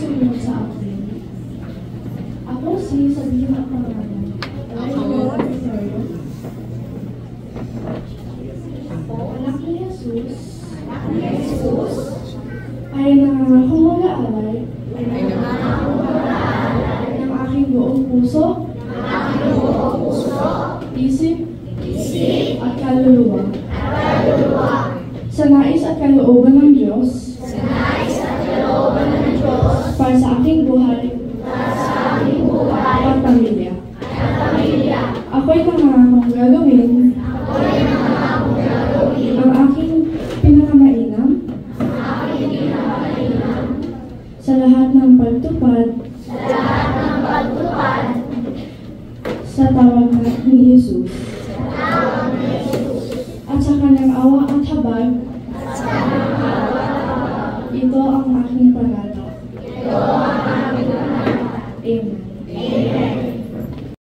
sumunod sa akin. Ako sabihin ang pangalan. Ako, anak ni Jesus, ay nangangakong mag-aaral ng aking buong puso, isip, at kaluluwa. Sa nais at kalooban ng Diyos, para sa aking buhay at pamilya. Ako'y nangangakong gagawin ang aking pinakamainam sa lahat ng pagtupad sa tawag ni Jesus at sa kanyang awa at habag. Ito ang aking pangalan. Amen.